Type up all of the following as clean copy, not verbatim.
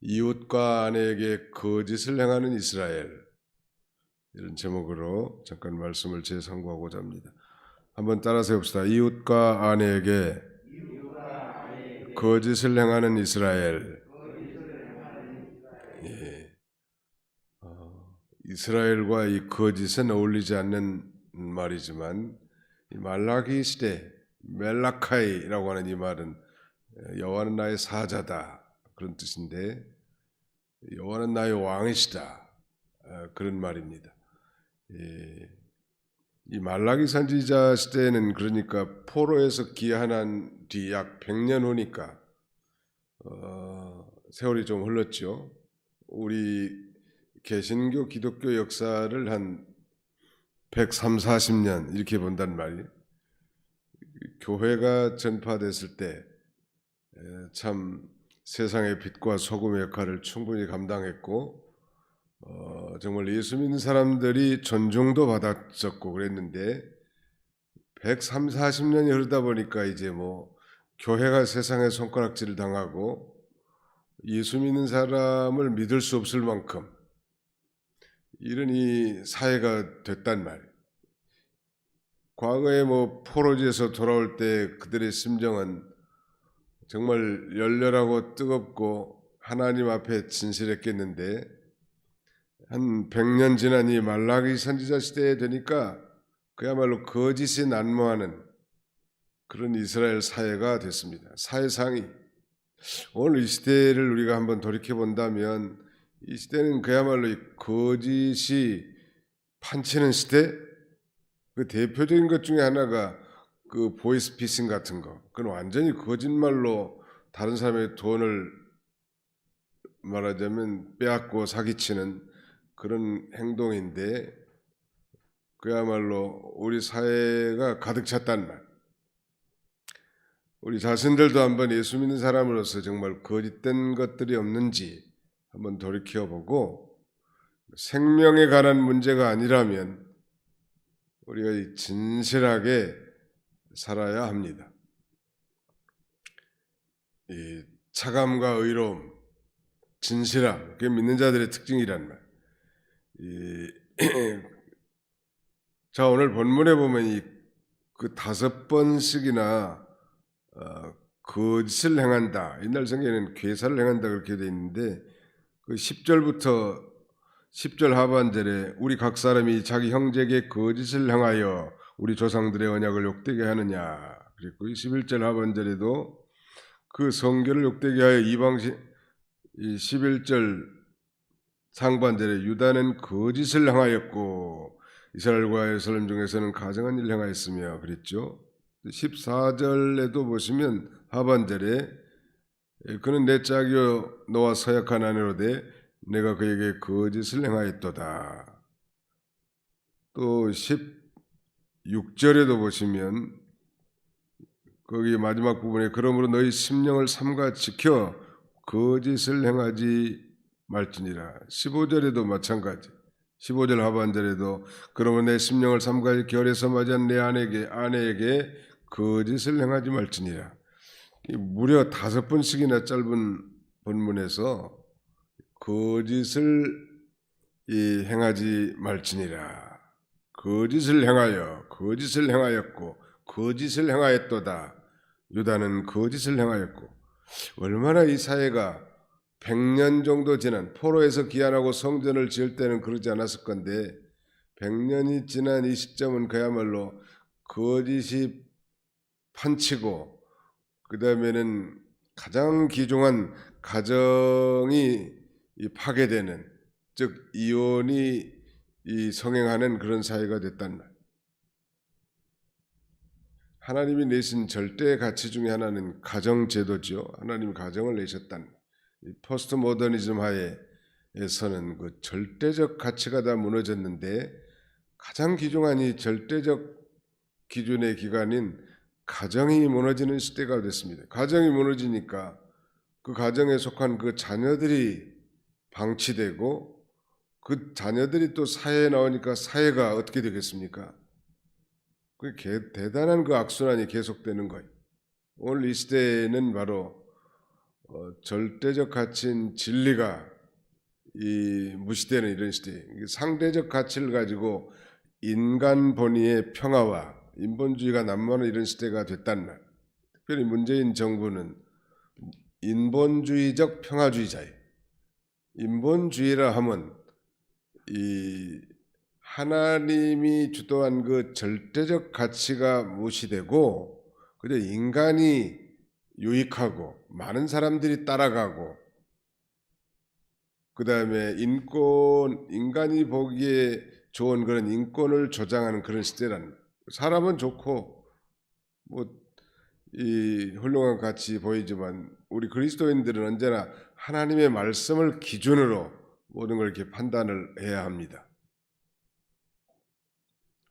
이웃과 아내에게 거짓을 행하는 이스라엘, 이런 제목으로 잠깐 말씀을 재상고하고자 합니다. 한번 따라서 해봅시다. 이웃과 아내에게 거짓을 행하는 이스라엘. 예. 이스라엘과 이 거짓은 어울리지 않는 말이지만 이 말라기 시대 멜라카이라고 하는 이 말은 여호와는 나의 사자다 그런 뜻인데, 여호와는 나의 왕이시다 그런 말입니다. 이 말라기 선지자 시대에는 그러니까 포로에서 귀환한 뒤 약 100년 후니까 세월이 좀 흘렀죠. 우리 개신교 기독교 역사를 한 130, 40년 이렇게 본단 말이에요. 교회가 전파됐을 때 참 세상의 빛과 소금의 역할을 충분히 감당했고, 정말 예수 믿는 사람들이 존중도 받았었고 그랬는데 130, 40년이 흐르다 보니까 이제 교회가 세상의 손가락질을 당하고 예수 믿는 사람을 믿을 수 없을 만큼 이런 이 사회가 됐단 말이에요. 과거에 포로지에서 돌아올 때 그들의 심정은 정말 열렬하고 뜨겁고 하나님 앞에 진실했겠는데, 한 100년 지난 이 말라기 선지자 시대에 되니까 그야말로 거짓이 난무하는 그런 이스라엘 사회가 됐습니다. 사회상이 오늘 이 시대를 우리가 한번 돌이켜 본다면 이 시대는 그야말로 이 거짓이 판치는 시대. 그 대표적인 것 중에 하나가 그 보이스피싱 같은 거. 그건 완전히 거짓말로 다른 사람의 돈을 말하자면 빼앗고 사기치는 그런 행동인데, 그야말로 우리 사회가 가득 찼단 말. 우리 자신들도 한번 예수 믿는 사람으로서 정말 거짓된 것들이 없는지 한번 돌이켜보고, 생명에 관한 문제가 아니라면 우리가 진실하게 살아야 합니다. 이 차감과 의로움, 진실함, 그게 믿는 자들의 특징이란 말. 자, 오늘 본문에 보면 그 5번씩이나 거짓을 행한다. 옛날 성경에는 괴사를 행한다 그렇게 돼 있는데, 그 10절부터 10절 하반절에 우리 각 사람이 자기 형제에게 거짓을 행하여 우리 조상들의 언약을 욕되게 하느냐. 그리고 11절 하반절에도 그 성결을 욕되게 하여 이방신, 11절 상반절에 유다는 거짓을 행하였고 이스라엘과 예루살렘 중에서는 가증한 일을 행하였으며 그랬죠. 14절에도 보시면 하반절에 그는 내 짝이요 너와 서약한 아내로되 내가 그에게 거짓을 행하였도다. 또 16절에도 보시면 거기 마지막 부분에 그러므로 너희 심령을 삼가 지켜 거짓을 행하지 말지니라. 15절에도 마찬가지. 15절 하반절에도 그러면 내 심령을 삼가 결에서 맞이한 내 아내에게 거짓을 행하지 말지니라. 무려 5번씩이나 짧은 본문에서 거짓을 행하지 말지니라. 거짓을 행하여 거짓을 행하였고 거짓을 행하였도다. 유다는 거짓을 행하였고. 얼마나 이 사회가 100년 정도 지난, 포로에서 귀환하고 성전을 지을 때는 그러지 않았을 건데 100년이 지난 이 시점은 그야말로 거짓이 판치고, 그 다음에는 가장 귀중한 가정이 파괴되는, 즉 이혼이 성행하는 그런 사회가 됐단 말. 하나님이 내신 절대 가치 중에 하나는 가정제도죠. 하나님이 가정을 내셨단 말. 포스트 모더니즘 하에서는 그 절대적 가치가 다 무너졌는데 가장 귀중한 이 절대적 기준의 기관인 가정이 무너지는 시대가 됐습니다. 가정이 무너지니까 그 가정에 속한 그 자녀들이 방치되고, 그 자녀들이 또 사회에 나오니까 사회가 어떻게 되겠습니까? 그 대단한 그 악순환이 계속되는 거예요. 오늘 이 시대는 바로 절대적 가치인 진리가 이 무시되는 이런 시대, 상대적 가치를 가지고 인간 본위의 평화와 인본주의가 난무하는 이런 시대가 됐단 말. 특별히 문재인 정부는 인본주의적 평화주의자예요. 인본주의라 하면 이 하나님이 주도한 그 절대적 가치가 무시되고 그저 인간이 유익하고 많은 사람들이 따라가고 그 다음에 인간이 보기에 좋은 그런 인권을 조장하는 그런 시대라는 거예요. 사람은 좋고 뭐 이 훌륭한 가치 보이지만 우리 그리스도인들은 언제나 하나님의 말씀을 기준으로 모든 걸 이렇게 판단을 해야 합니다.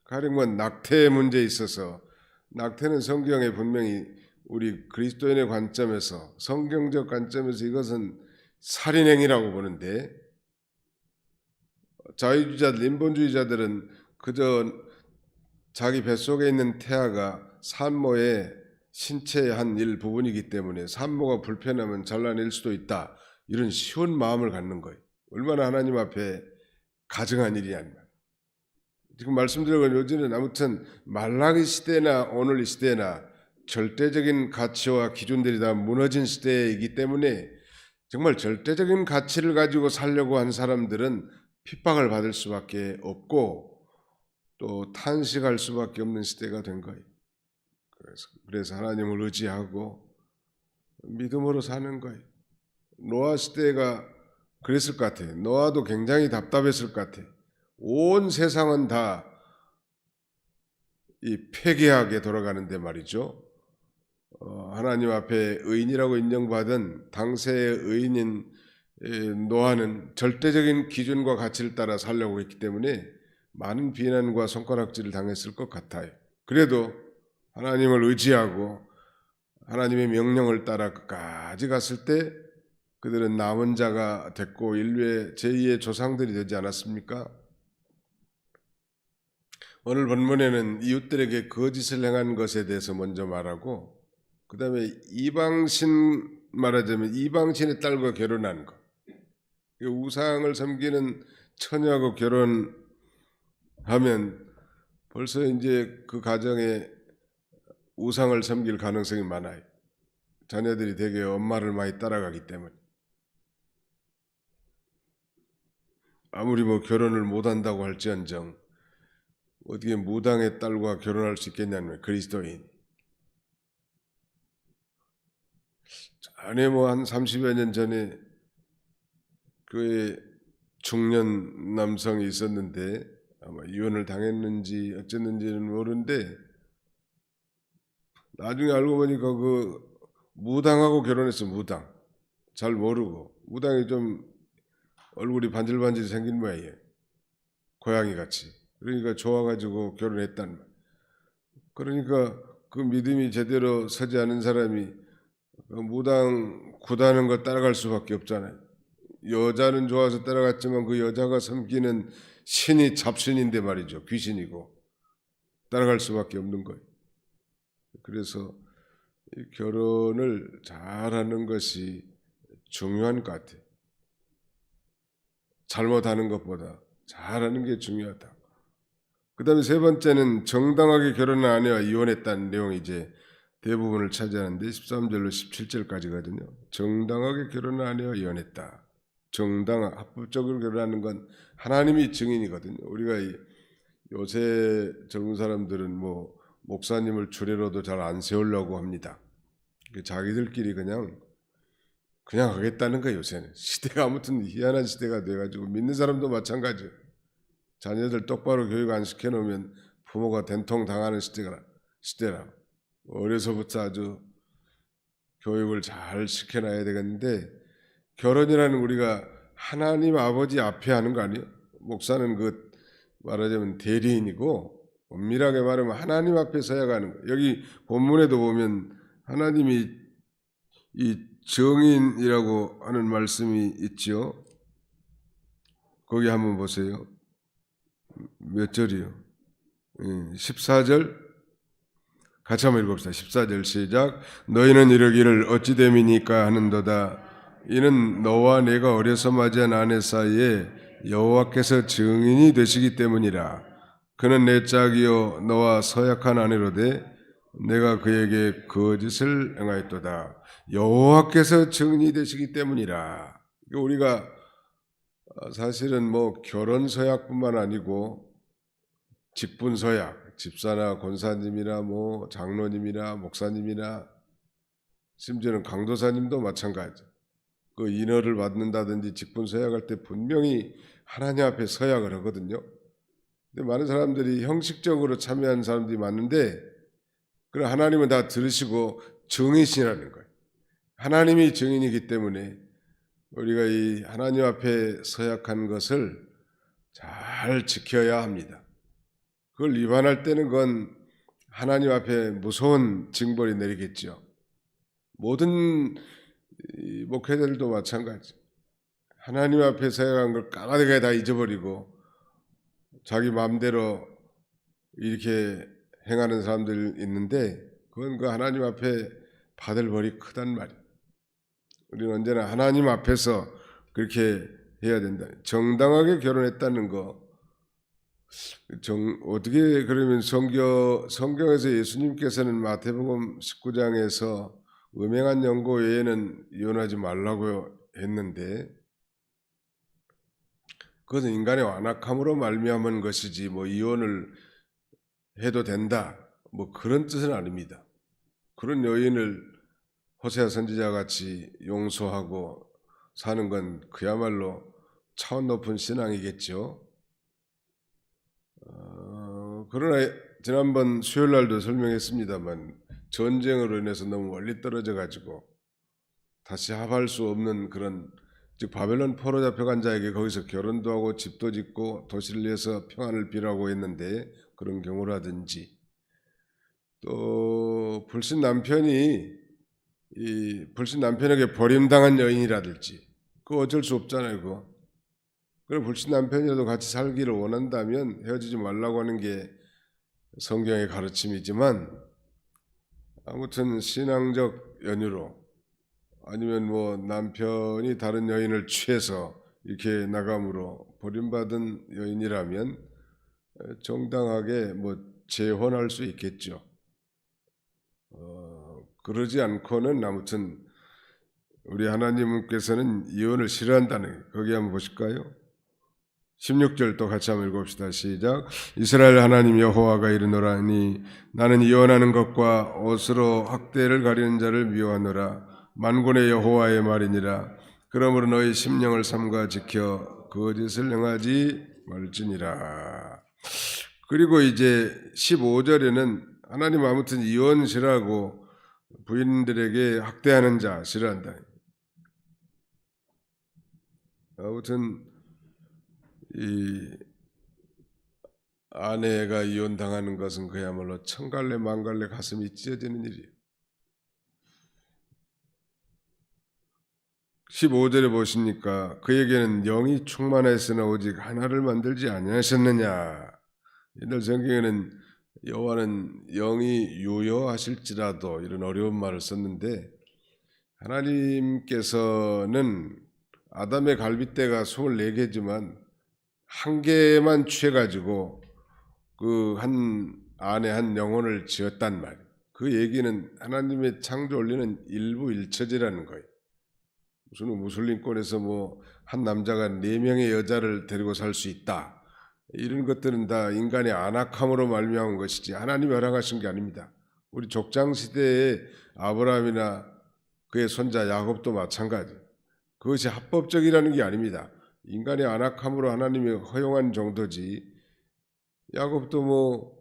가령 낙태의 문제에 있어서 낙태는 성경에 분명히 우리 그리스도인의 관점에서 성경적 관점에서 이것은 살인행위라고 보는데 자유주의자들, 인본주의자들은 그저 자기 뱃속에 있는 태아가 산모의 신체의 한 일부분이기 때문에 산모가 불편하면 잘라낼 수도 있다. 이런 쉬운 마음을 갖는 거예요. 얼마나 하나님 앞에 가증한 일이냐. 지금 말씀드린 건 요즘은 아무튼 말라기 시대나 오늘 이 시대나 절대적인 가치와 기준들이 다 무너진 시대이기 때문에 정말 절대적인 가치를 가지고 살려고 한 사람들은 핍박을 받을 수밖에 없고 또 탄식할 수밖에 없는 시대가 된 거예요. 그래서 하나님을 의지하고 믿음으로 사는 거예요. 노아 시대가 그랬을 것 같아요. 노아도 굉장히 답답했을 것 같아요. 온 세상은 다 이 폐괴하게 돌아가는데 말이죠. 하나님 앞에 의인이라고 인정받은 당시의 의인인 노아는 절대적인 기준과 가치를 따라 살려고 했기 때문에 많은 비난과 손가락질을 당했을 것 같아요. 그래도 하나님을 의지하고 하나님의 명령을 따라 끝까지 갔을 때 그들은 남은 자가 됐고 인류의 제2의 조상들이 되지 않았습니까? 오늘 본문에는 이웃들에게 거짓을 행한 것에 대해서 먼저 말하고 그 다음에 말하자면 이방신의 딸과 결혼한 것. 우상을 섬기는 처녀하고 결혼하면 벌써 이제 그 가정에 우상을 섬길 가능성이 많아요. 자녀들이 되게 엄마를 많이 따라가기 때문에. 아무리 결혼을 못한다고 할지언정 어떻게 무당의 딸과 결혼할 수 있겠냐면 그리스도인. 전에 한 30여 년 전에 교회 중년 남성이 있었는데 아마 이혼을 당했는지 어쨌는지는 모르는데 나중에 알고 보니까 그 무당하고 결혼했어. 무당. 잘 모르고 무당이 좀 얼굴이 반질반질 생긴 모양이에요. 고양이 같이. 그러니까 좋아가지고 결혼했단 말. 그러니까 그 믿음이 제대로 서지 않은 사람이 무당 구다는 거 따라갈 수밖에 없잖아요. 여자는 좋아서 따라갔지만 그 여자가 섬기는 신이 잡신인데 말이죠. 귀신이고 따라갈 수밖에 없는 거예요. 그래서 결혼을 잘하는 것이 중요한 것 같아요. 잘못하는 것보다 잘하는 게 중요하다. 그 다음에 세 번째는 정당하게 결혼한 아내와 이혼했다는 내용이 이제 대부분을 차지하는데 13절로 17절까지거든요. 정당하게 결혼한 아내와 이혼했다. 합법적으로 결혼하는 건 하나님이 증인이거든요. 우리가 요새 젊은 사람들은 목사님을 주례로도 잘 안 세우려고 합니다. 자기들끼리 그냥 하겠다는 거예요. 요새는 시대가 아무튼 희한한 시대가 돼가지고 믿는 사람도 마찬가지예요. 자녀들 똑바로 교육 안 시켜놓으면 부모가 된통 당하는 시대라. 어려서부터 아주 교육을 잘 시켜놔야 되겠는데 결혼이라는 우리가 하나님 아버지 앞에 하는 거 아니에요? 목사는 말하자면 대리인이고 엄밀하게 말하면 하나님 앞에 서야 하는 거예요. 여기 본문에도 보면 하나님이 이 정인이라고 하는 말씀이 있죠. 거기 한번 보세요. 몇 절이요? 14절. 같이 한번 읽읍시다. 14절 시작. 너희는 이르기를 어찌 됨이니까 하는도다. 이는 너와 내가 어려서 맞이한 아내 사이에 여호와께서 증인이 되시기 때문이라. 그는 내 짝이요 너와 서약한 아내로되 내가 그에게 거짓을 행하였도다. 여호와께서 증인이 되시기 때문이라. 우리가 사실은 뭐 결혼 서약뿐만 아니고 직분 서약, 집사나 권사님이나 뭐 장로님이나 목사님이나 심지어는 강도사님도 마찬가지. 그 인허를 받는다든지 직분 서약할 때 분명히 하나님 앞에 서약을 하거든요. 근데 많은 사람들이 형식적으로 참여하는 사람들이 많은데, 그럼 하나님은 다 들으시고 증인이시라는 거예요. 하나님이 증인이기 때문에 우리가 이 하나님 앞에 서약한 것을 잘 지켜야 합니다. 그걸 위반할 때는 그건 하나님 앞에 무서운 징벌이 내리겠죠. 모든 목회자들도 마찬가지. 하나님 앞에 서약한 걸 까마득하게 다 잊어버리고 자기 마음대로 이렇게 행하는 사람들 있는데, 그건 그 하나님 앞에 받을 벌이 크단 말이에요. 우리는 언제나 하나님 앞에서 그렇게 해야 된다. 정당하게 결혼했다는 거, 어떻게 그러면 성경에서 예수님께서는 마태복음 19장에서 음행한 연고 외에는 이혼하지 말라고 했는데, 그것은 인간의 완악함으로 말미암은 것이지 뭐 이혼을 해도 된다 뭐 그런 뜻은 아닙니다. 그런 여인을 호세아 선지자 같이 용서하고 사는 건 그야말로 차원 높은 신앙이겠죠. 그러나 지난번 수요일 날도 설명했습니다만 전쟁으로 인해서 너무 멀리 떨어져 가지고 다시 합할 수 없는 그런, 즉 바벨론 포로 잡혀간 자에게 거기서 결혼도 하고 집도 짓고 도시를 위해서 평안을 비라고 했는데 그런 경우라든지, 또 불신 남편에게 버림당한 여인이라든지, 그거 어쩔 수 없잖아요. 그거. 그럼 불신 남편이라도 같이 살기를 원한다면 헤어지지 말라고 하는 게 성경의 가르침이지만, 아무튼 신앙적 연유로 아니면 뭐 남편이 다른 여인을 취해서 이렇게 나감으로 버림받은 여인이라면 정당하게 뭐 재혼할 수 있겠죠. 그러지 않고는 아무튼 우리 하나님께서는 이혼을 싫어한다는, 거기 한번 보실까요? 16절 또 같이 한번 읽읍시다. 시작. 이스라엘 하나님 여호와가 이르노라니 나는 이혼하는 것과 옷으로 학대를 가리는 자를 미워하노라. 만군의 여호와의 말이니라. 그러므로 너희 심령을 삼가 지켜 거짓을 행하지 말지니라. 그리고 이제 15절에는 하나님 아무튼 이혼 싫어하고 부인들에게 학대하는 자 싫어한다. 아무튼 이 아내가 이혼당하는 것은 그야말로 천갈래 만갈래 가슴이 찢어지는 일이에요. 15절에 보시니까 그에게는 영이 충만했으나 오직 하나를 만들지 아니하셨느냐. 옛날 성경에는 여호와는 영이 유효하실지라도 이런 어려운 말을 썼는데, 하나님께서는 아담의 갈빗대가 24개지만 한 개만 취해가지고 그 한 안에 한 영혼을 지었단 말이에요. 그 얘기는 하나님의 창조 원리는 일부 일처제라는 거예요. 무슨 무슬림권에서 뭐 한 남자가 4명의 여자를 데리고 살 수 있다, 이런 것들은 다 인간의 안악함으로 말미암은 것이지 하나님이 허락하신 게 아닙니다. 우리 족장 시대의 아브라함이나 그의 손자 야곱도 마찬가지. 그것이 합법적이라는 게 아닙니다. 인간의 안악함으로 하나님이 허용한 정도지. 야곱도 뭐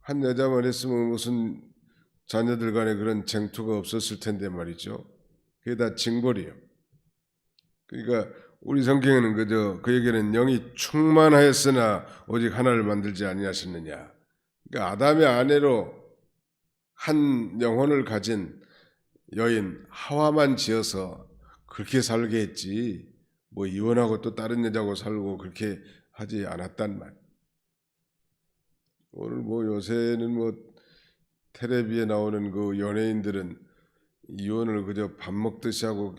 한 여자만 했으면 무슨 자녀들 간에 그런 쟁투가 없었을 텐데 말이죠. 그게 다 징벌이에요. 그러니까 우리 성경에는 그저 그에게는 영이 충만하였으나 오직 하나를 만들지 아니하셨느냐. 그러니까 아담의 아내로 한 영혼을 가진 여인 하와만 지어서 그렇게 살게 했지, 뭐 이혼하고 또 다른 여자하고 살고 그렇게 하지 않았단 말. 오늘 뭐 요새는 뭐 텔레비에 나오는 그 연예인들은 이혼을 그저 밥 먹듯이 하고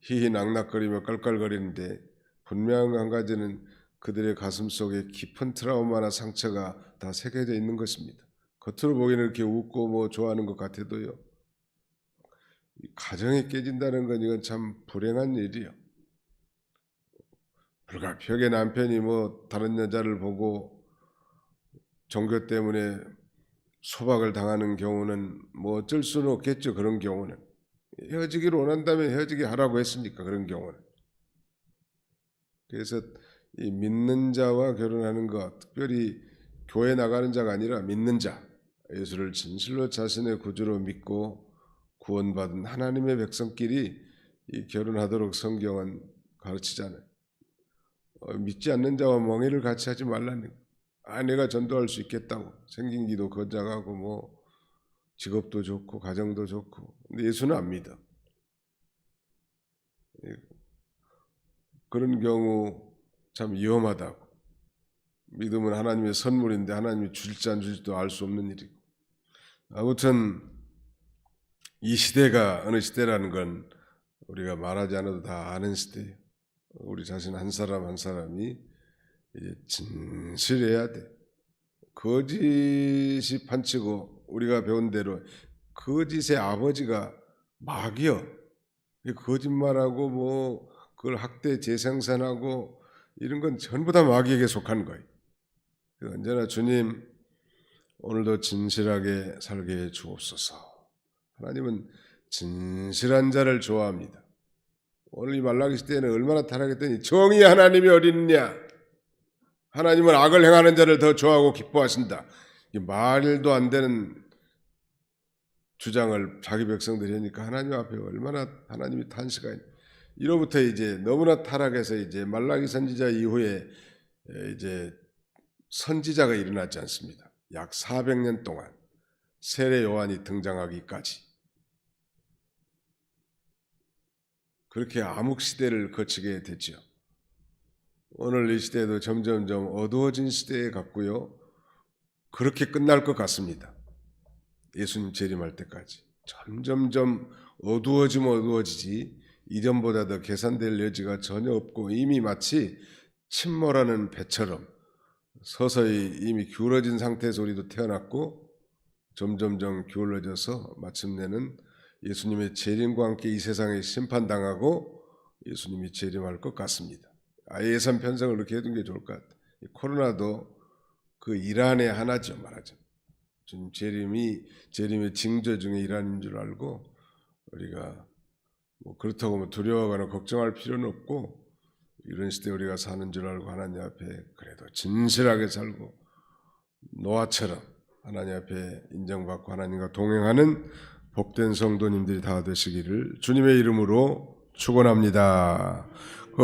희희낙낙거리며 깔깔거리는데 분명한 한 가지는 그들의 가슴 속에 깊은 트라우마나 상처가 다 새겨져 있는 것입니다. 겉으로 보기에는 이렇게 웃고 뭐 좋아하는 것 같아도요. 가정이 깨진다는 건 이건 참 불행한 일이요. 불가피하게 남편이 뭐 다른 여자를 보고 종교 때문에 소박을 당하는 경우는 뭐 어쩔 수는 없겠죠. 그런 경우는 헤어지기를 원한다면 헤어지게 하라고 했으니까 그런 경우는. 그래서 이 믿는 자와 결혼하는 것, 특별히 교회 나가는 자가 아니라 믿는 자, 예수를 진실로 자신의 구주로 믿고 구원받은 하나님의 백성끼리 이 결혼하도록 성경은 가르치잖아요. 믿지 않는 자와 멍해를 같이 하지 말라는 거예요. 내가 전도할 수 있겠다고 생긴 기도 건장하고 뭐 직업도 좋고 가정도 좋고, 근데 예수는 안 믿어. 그런 경우 참 위험하다고. 믿음은 하나님의 선물인데 하나님이 줄지 안 줄지도 알 수 없는 일이고. 아무튼 이 시대가 어느 시대라는 건 우리가 말하지 않아도 다 아는 시대예요. 우리 자신 한 사람 한 사람이 이제 진실해야 돼. 거짓이 판치고 우리가 배운 대로 거짓의 아버지가 마귀요. 거짓말하고 뭐 그걸 학대 재생산하고 이런 건 전부 다 마귀에게 속한 거예요. 언제나 주님 오늘도 진실하게 살게 해 주옵소서. 하나님은 진실한 자를 좋아합니다. 오늘 이 말라기 시대에는 얼마나 타락했더니 정의 하나님이 어디 있느냐. 하나님은 악을 행하는 자를 더 좋아하고 기뻐하신다. 이 말도 안 되는 주장을 자기 백성들이 하니까 하나님 앞에 얼마나 하나님이 탄식하니. 이로부터 이제 너무나 타락해서 이제 말라기 선지자 이후에 이제 선지자가 일어났지 않습니다. 약 400년 동안 세례 요한이 등장하기까지 그렇게 암흑 시대를 거치게 됐죠. 오늘 이 시대도 점점점 어두워진 시대에 갔고요. 그렇게 끝날 것 같습니다. 예수님 재림할 때까지 점점점 어두워지지 이전보다 더 개선될 여지가 전혀 없고 이미 마치 침몰하는 배처럼 서서히 이미 기울어진 상태에서 우리도 태어났고 점점점 기울어져서 마침내는 예수님의 재림과 함께 이 세상에 심판당하고 예수님이 재림할 것 같습니다. 예산 편성을 이렇게 해둔 게 좋을 것 같아요. 코로나도 그 일환의 하나죠, 말하자면. 지금 재림의 징조 중에 일환인 줄 알고 우리가 뭐 그렇다고 뭐 두려워하거나 걱정할 필요는 없고 이런 시대에 우리가 사는 줄 알고 하나님 앞에 그래도 진실하게 살고 노아처럼 하나님 앞에 인정받고 하나님과 동행하는 복된 성도님들이 다 되시기를 주님의 이름으로 축원합니다.